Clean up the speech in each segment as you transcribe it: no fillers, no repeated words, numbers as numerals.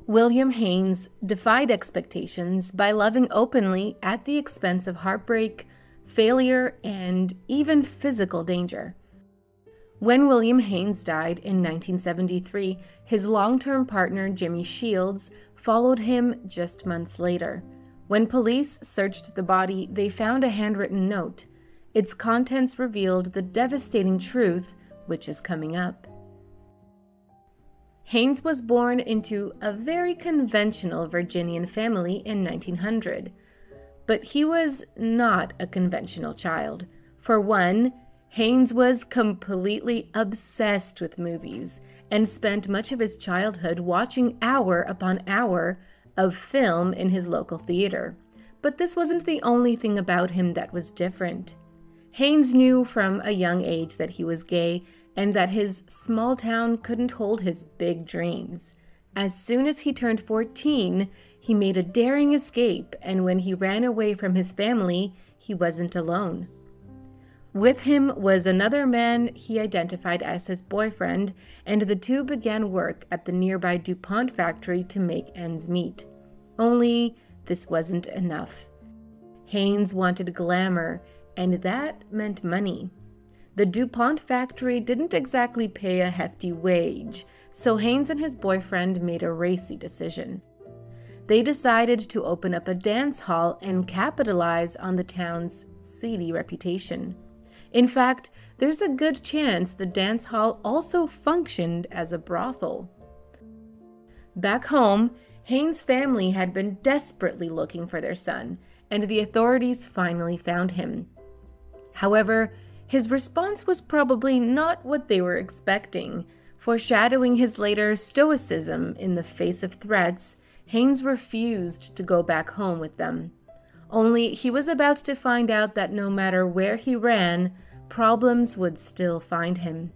William Haines defied expectations by loving openly at the expense of heartbreak, failure, and even physical danger. When William Haines died in 1973, his long-term partner Jimmy Shields followed him just months later. When police searched the body, they found a handwritten note. Its contents revealed the devastating truth, which is coming up. Haines was born into a very conventional Virginian family in 1900. But he was not a conventional child. For one, Haines was completely obsessed with movies and spent much of his childhood watching hour upon hour of film in his local theater. But this wasn't the only thing about him that was different. Haines knew from a young age that he was gay and that his small town couldn't hold his big dreams. As soon as he turned 14, he made a daring escape, and when he ran away from his family, he wasn't alone. With him was another man he identified as his boyfriend, and the two began work at the nearby DuPont factory to make ends meet. Only this wasn't enough. Haines wanted glamour, and that meant money. The DuPont factory didn't exactly pay a hefty wage, so Haines and his boyfriend made a racy decision. They decided to open up a dance hall and capitalize on the town's seedy reputation. In fact, there's a good chance the dance hall also functioned as a brothel. Back home, Haines' family had been desperately looking for their son, and the authorities finally found him. However, his response was probably not what they were expecting. Foreshadowing his later stoicism in the face of threats, Haines refused to go back home with them. Only he was about to find out that no matter where he ran, problems would still find him.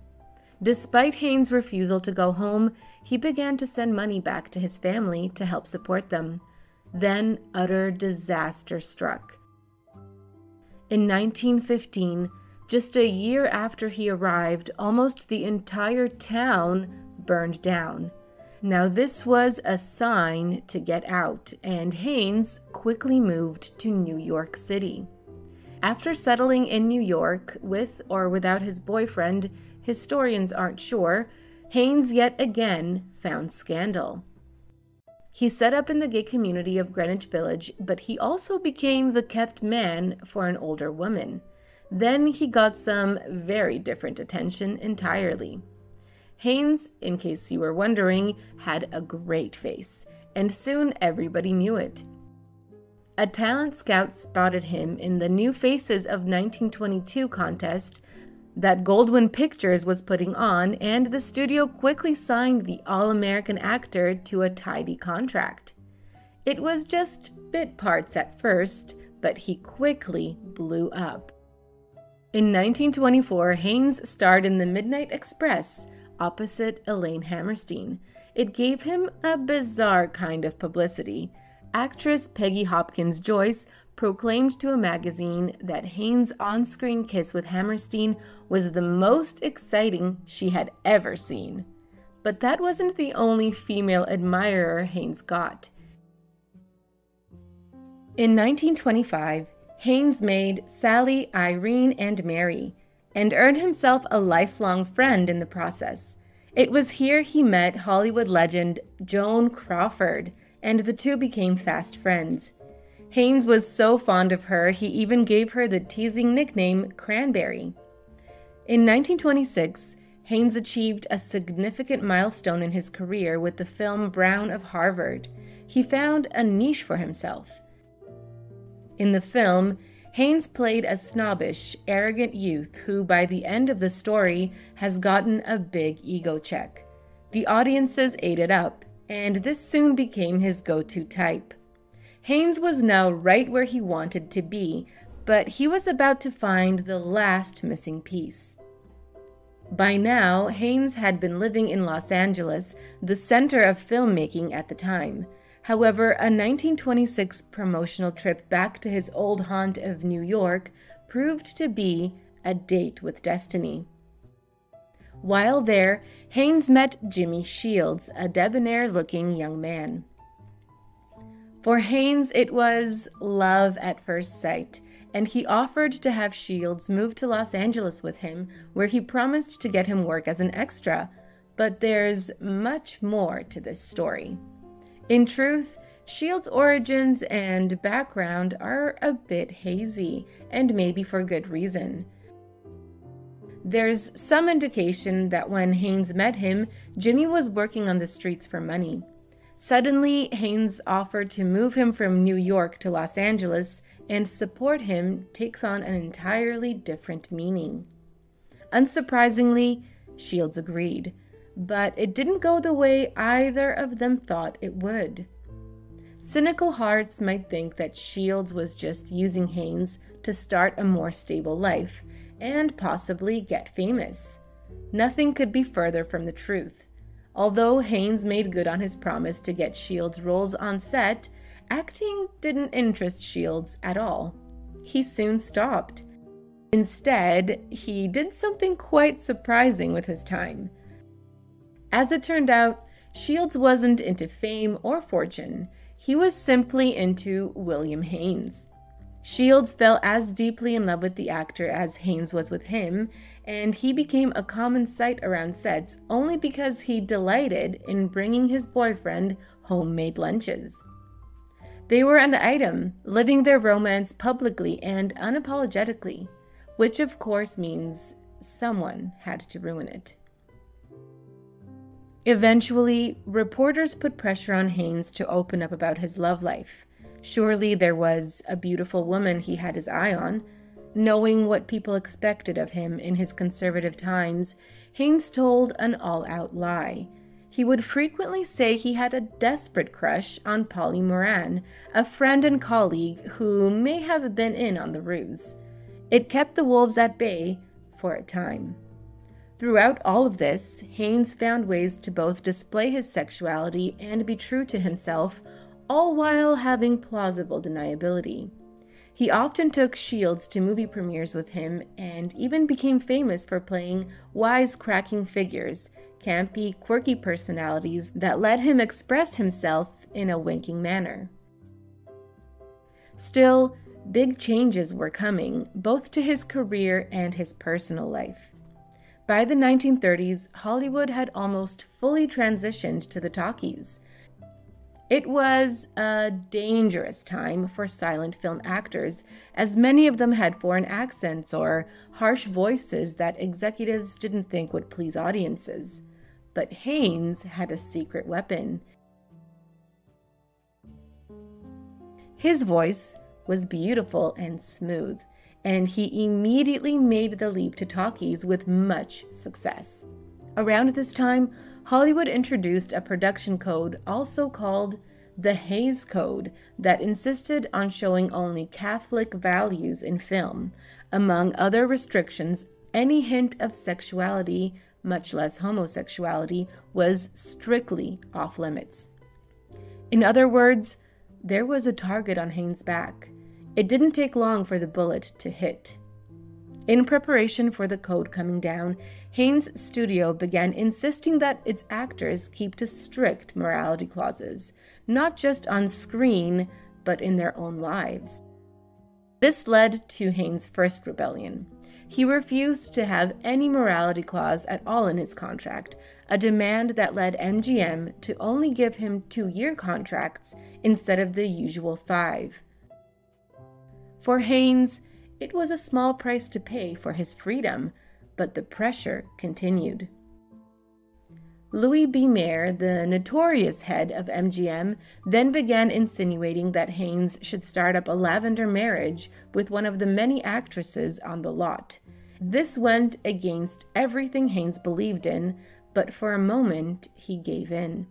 Despite Haines' refusal to go home, he began to send money back to his family to help support them. Then utter disaster struck. In 1915, just a year after he arrived, almost the entire town burned down. Now this was a sign to get out, and Haines quickly moved to New York City. After settling in New York, with or without his boyfriend, historians aren't sure, Haines yet again found scandal. He set up in the gay community of Greenwich Village, but he also became the kept man for an older woman. Then he got some very different attention entirely. Haines, in case you were wondering, had a great face, and soon everybody knew it. A talent scout spotted him in the New Faces of 1922 contest that Goldwyn Pictures was putting on, and the studio quickly signed the all-American actor to a tidy contract. It was just bit parts at first, but he quickly blew up. In 1924, Haines starred in The Midnight Express opposite Elaine Hammerstein. It gave him a bizarre kind of publicity. Actress Peggy Hopkins Joyce proclaimed to a magazine that Haines' on-screen kiss with Hammerstein was the most exciting she had ever seen. But that wasn't the only female admirer Haines got. In 1925, Haines made Sally, Irene, and Mary, and earned himself a lifelong friend in the process. It was here he met Hollywood legend Joan Crawford, and the two became fast friends. Haines was so fond of her, he even gave her the teasing nickname Cranberry. In 1926, Haines achieved a significant milestone in his career with the film Brown of Harvard. He found a niche for himself. In the film, Haines played a snobbish, arrogant youth who, by the end of the story, has gotten a big ego check. The audiences ate it up, and this soon became his go-to type. Haines was now right where he wanted to be, but he was about to find the last missing piece. By now, Haines had been living in Los Angeles, the center of filmmaking at the time. However, a 1926 promotional trip back to his old haunt of New York proved to be a date with destiny. While there, Haines met Jimmy Shields, a debonair-looking young man. For Haines, it was love at first sight, and he offered to have Shields move to Los Angeles with him, where he promised to get him work as an extra. But there's much more to this story. In truth, Shields' origins and background are a bit hazy, and maybe for good reason. There's some indication that when Haines met him, Jimmy was working on the streets for money. Suddenly, Haines offered to move him from New York to Los Angeles, and support him takes on an entirely different meaning. Unsurprisingly, Shields agreed, but it didn't go the way either of them thought it would. Cynical hearts might think that Shields was just using Haines to start a more stable life and possibly get famous. Nothing could be further from the truth. Although Haines made good on his promise to get Shields roles on set, acting didn't interest Shields at all. He soon stopped. Instead, he did something quite surprising with his time. As it turned out, Shields wasn't into fame or fortune. He was simply into William Haines. Shields fell as deeply in love with the actor as Haines was with him, and he became a common sight around sets only because he delighted in bringing his boyfriend homemade lunches. They were an item, living their romance publicly and unapologetically, which of course means someone had to ruin it. Eventually, reporters put pressure on Haines to open up about his love life. Surely there was a beautiful woman he had his eye on. Knowing what people expected of him in his conservative times, Haines told an all-out lie. He would frequently say he had a desperate crush on Polly Moran, a friend and colleague who may have been in on the ruse. It kept the wolves at bay for a time. Throughout all of this, Haines found ways to both display his sexuality and be true to himself, all while having plausible deniability. He often took Shields to movie premieres with him and even became famous for playing wisecracking figures, campy, quirky personalities that let him express himself in a winking manner. Still, big changes were coming, both to his career and his personal life. By the 1930s, Hollywood had almost fully transitioned to the talkies. It was a dangerous time for silent film actors, as many of them had foreign accents or harsh voices that executives didn't think would please audiences. But Haines had a secret weapon. His voice was beautiful and smooth, and he immediately made the leap to talkies with much success. Around this time, Hollywood introduced a production code also called the Hays Code that insisted on showing only Catholic values in film. Among other restrictions, any hint of sexuality, much less homosexuality, was strictly off limits. In other words, there was a target on Haines' back. It didn't take long for the bullet to hit. In preparation for the code coming down, Haines' studio began insisting that its actors keep to strict morality clauses, not just on screen, but in their own lives. This led to Haines' first rebellion. He refused to have any morality clause at all in his contract, a demand that led MGM to only give him 2-year contracts instead of the usual 5. For Haines, it was a small price to pay for his freedom, but the pressure continued. Louis B. Mayer, the notorious head of MGM, then began insinuating that Haines should start up a lavender marriage with one of the many actresses on the lot. This went against everything Haines believed in, but for a moment he gave in.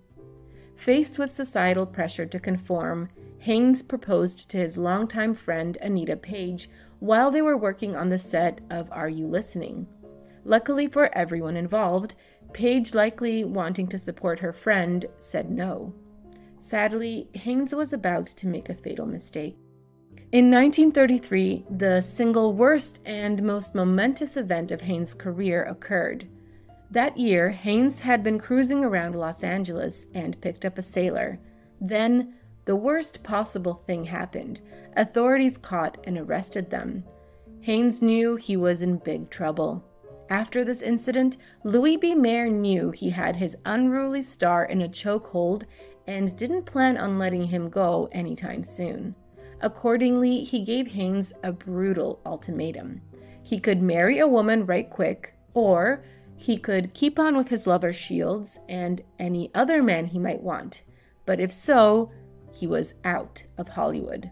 Faced with societal pressure to conform, Haines proposed to his longtime friend Anita Page while they were working on the set of Are You Listening? Luckily for everyone involved, Page, likely wanting to support her friend, said no. Sadly, Haines was about to make a fatal mistake. In 1933, the single worst and most momentous event of Haines' career occurred. That year, Haines had been cruising around Los Angeles and picked up a sailor. Then, the worst possible thing happened. Authorities caught and arrested them. Haines knew he was in big trouble. After this incident, Louis B. Mayer knew he had his unruly star in a chokehold and didn't plan on letting him go anytime soon. Accordingly, he gave Haines a brutal ultimatum. He could marry a woman right quick, or he could keep on with his lover Shields and any other man he might want. But if so, he was out of Hollywood.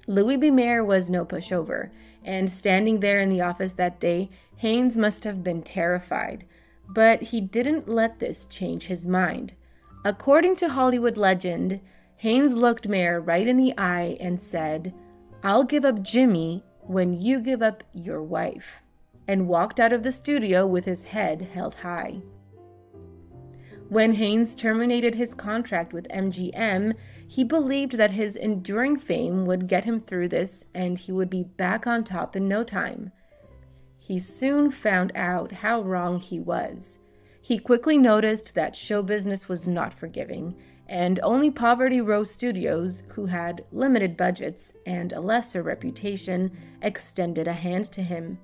Louis B. Mayer was no pushover, and standing there in the office that day, Haines must have been terrified. But he didn't let this change his mind. According to Hollywood legend, Haines looked Mayer right in the eye and said, "I'll give up Jimmy when you give up your wife," and walked out of the studio with his head held high. When Haines terminated his contract with MGM, he believed that his enduring fame would get him through this and he would be back on top in no time. He soon found out how wrong he was. He quickly noticed that show business was not forgiving, and only Poverty Row Studios, who had limited budgets and a lesser reputation, extended a hand to him.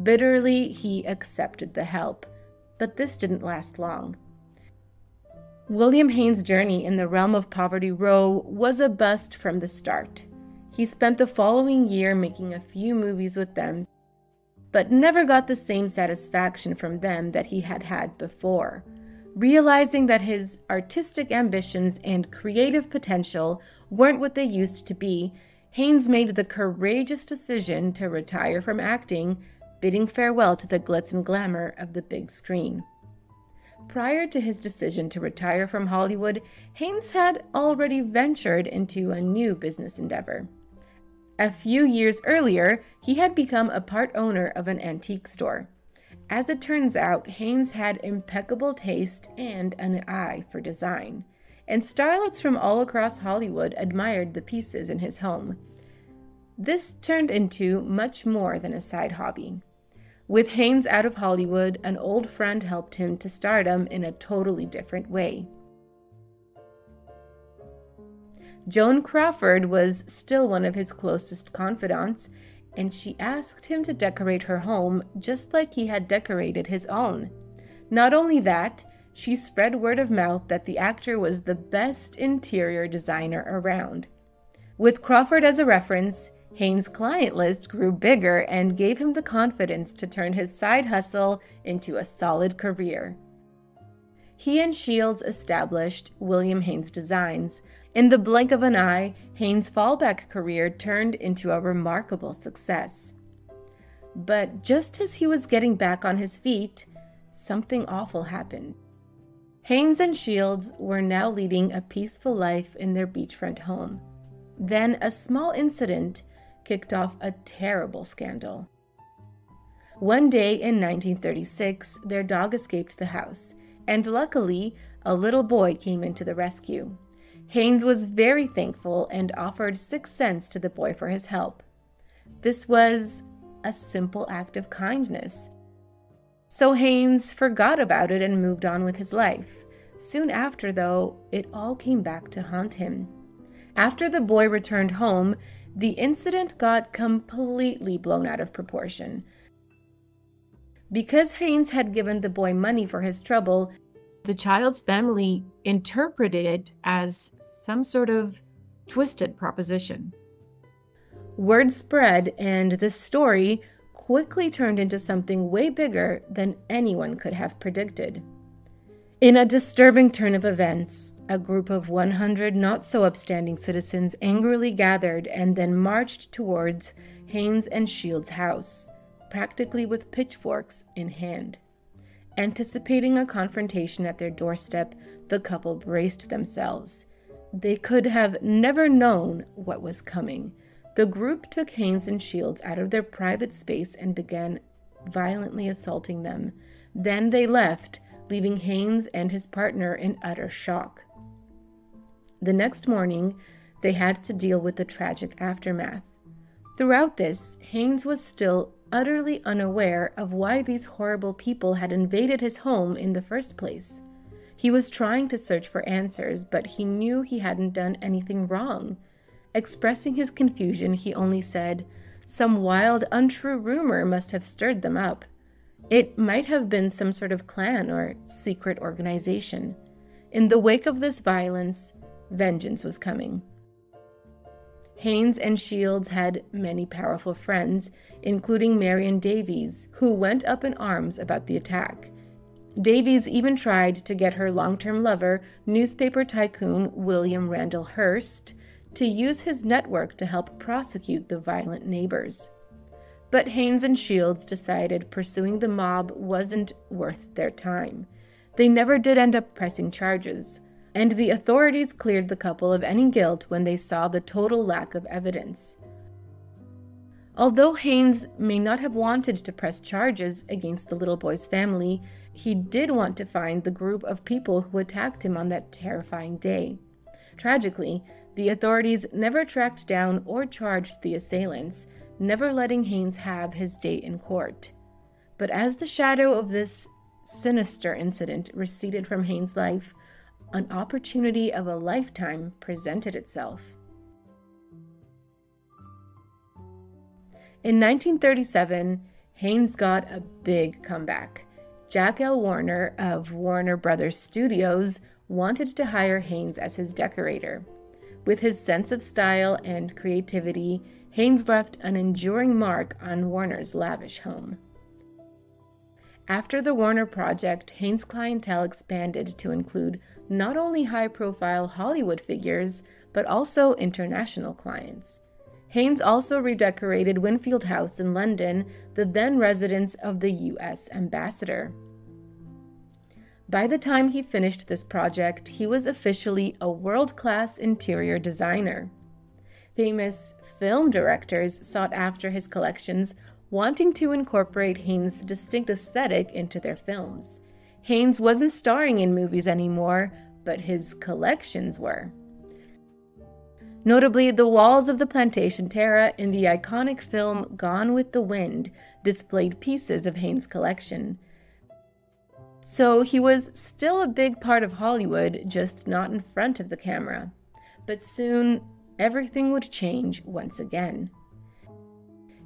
Bitterly, he accepted the help, but this didn't last long. William Haines' journey in the realm of Poverty Row was a bust from the start. He spent the following year making a few movies with them, but never got the same satisfaction from them that he had had before. Realizing that his artistic ambitions and creative potential weren't what they used to be, Haines made the courageous decision to retire from acting, bidding farewell to the glitz and glamour of the big screen. Prior to his decision to retire from Hollywood, Haines had already ventured into a new business endeavor. A few years earlier, he had become a part owner of an antique store. As it turns out, Haines had impeccable taste and an eye for design, and starlets from all across Hollywood admired the pieces in his home. This turned into much more than a side hobby. With Haines out of Hollywood, an old friend helped him to stardom in a totally different way. Joan Crawford was still one of his closest confidants, and she asked him to decorate her home just like he had decorated his own. Not only that, she spread word of mouth that the actor was the best interior designer around. With Crawford as a reference, Haines' client list grew bigger and gave him the confidence to turn his side hustle into a solid career. He and Shields established William Haines Designs. In the blink of an eye, Haines' fallback career turned into a remarkable success. But just as he was getting back on his feet, something awful happened. Haines and Shields were now leading a peaceful life in their beachfront home. Then a small incident kicked off a terrible scandal. One day in 1936, their dog escaped the house, and luckily, a little boy came in to the rescue. Haines was very thankful and offered 6 cents to the boy for his help. This was a simple act of kindness. So Haines forgot about it and moved on with his life. Soon after, though, it all came back to haunt him. After the boy returned home, the incident got completely blown out of proportion. Because Haines had given the boy money for his trouble, the child's family interpreted it as some sort of twisted proposition. Word spread, and this story quickly turned into something way bigger than anyone could have predicted. In a disturbing turn of events, a group of 100 not-so-upstanding citizens angrily gathered and then marched towards Haines and Shields' house, practically with pitchforks in hand. Anticipating a confrontation at their doorstep, the couple braced themselves. They could have never known what was coming. The group took Haines and Shields out of their private space and began violently assaulting them. Then they left, leaving Haines and his partner in utter shock. The next morning, they had to deal with the tragic aftermath. Throughout this, Haines was still utterly unaware of why these horrible people had invaded his home in the first place. He was trying to search for answers, but he knew he hadn't done anything wrong. Expressing his confusion, he only said, "Some wild, untrue rumor must have stirred them up. It might have been some sort of clan or secret organization." In the wake of this violence, vengeance was coming. Haines and Shields had many powerful friends, including Marion Davies, who went up in arms about the attack. Davies even tried to get her long-term lover, newspaper tycoon William Randall Hearst, to use his network to help prosecute the violent neighbors. But Haines and Shields decided pursuing the mob wasn't worth their time. They never did end up pressing charges, and the authorities cleared the couple of any guilt when they saw the total lack of evidence. Although Haines may not have wanted to press charges against the little boy's family, he did want to find the group of people who attacked him on that terrifying day. Tragically, the authorities never tracked down or charged the assailants, never letting Haines have his day in court. But as the shadow of this sinister incident receded from Haines' life, an opportunity of a lifetime presented itself. In 1937, Haines got a big comeback. Jack L. Warner of Warner Brothers Studios wanted to hire Haines as his decorator. With his sense of style and creativity, Haines left an enduring mark on Warner's lavish home. After the Warner project, Haines' clientele expanded to include not only high-profile Hollywood figures, but also international clients. Haines also redecorated Winfield House in London, the then residence of the U.S. ambassador. By the time he finished this project, he was officially a world-class interior designer. Famous film directors sought after his collections, wanting to incorporate Haines' distinct aesthetic into their films. Haines wasn't starring in movies anymore, but his collections were. Notably, the walls of the Plantation Terra in the iconic film Gone with the Wind displayed pieces of Haines' collection. So he was still a big part of Hollywood, just not in front of the camera. But soon, everything would change once again.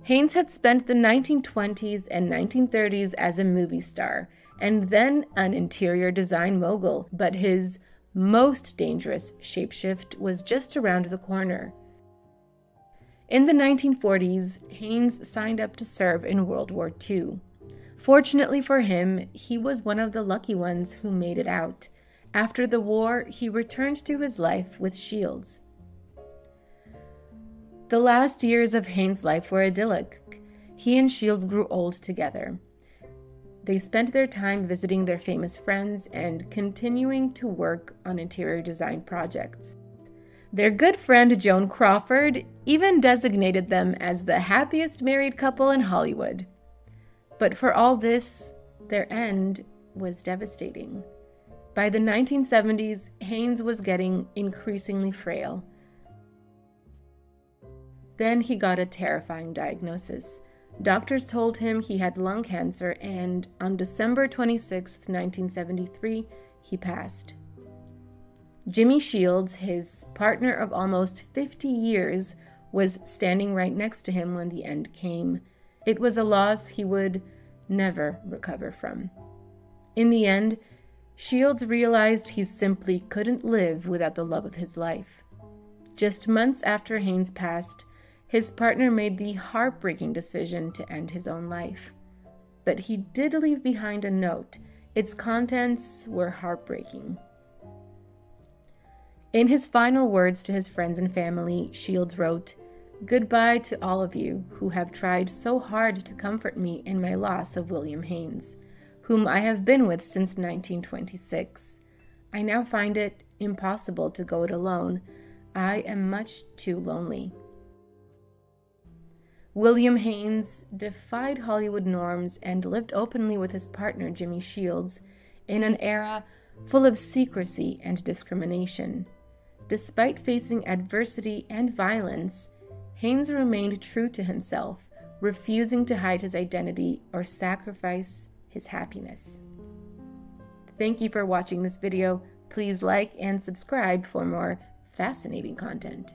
Haines had spent the 1920s and 1930s as a movie star, and then an interior design mogul, but his most dangerous shapeshift was just around the corner. In the 1940s, Haines signed up to serve in World War II. Fortunately for him, he was one of the lucky ones who made it out. After the war, he returned to his life with Shields. The last years of Haines' life were idyllic. He and Shields grew old together. They spent their time visiting their famous friends and continuing to work on interior design projects. Their good friend Joan Crawford even designated them as the happiest married couple in Hollywood. But for all this, their end was devastating. By the 1970s, Haines was getting increasingly frail. Then he got a terrifying diagnosis. Doctors told him he had lung cancer, and on December 26, 1973, he passed. Jimmy Shields, his partner of almost 50 years, was standing right next to him when the end came. It was a loss he would never recover from. In the end, Shields realized he simply couldn't live without the love of his life. Just months after Haines passed, his partner made the heartbreaking decision to end his own life. But he did leave behind a note. Its contents were heartbreaking. In his final words to his friends and family, Shields wrote, "Goodbye to all of you who have tried so hard to comfort me in my loss of William Haines, whom I have been with since 1926. I now find it impossible to go it alone. I am much too lonely." William Haines defied Hollywood norms and lived openly with his partner Jimmy Shields in an era full of secrecy and discrimination. Despite facing adversity and violence, Haines remained true to himself, refusing to hide his identity or sacrifice his happiness. Thank you for watching this video. Please like and subscribe for more fascinating content.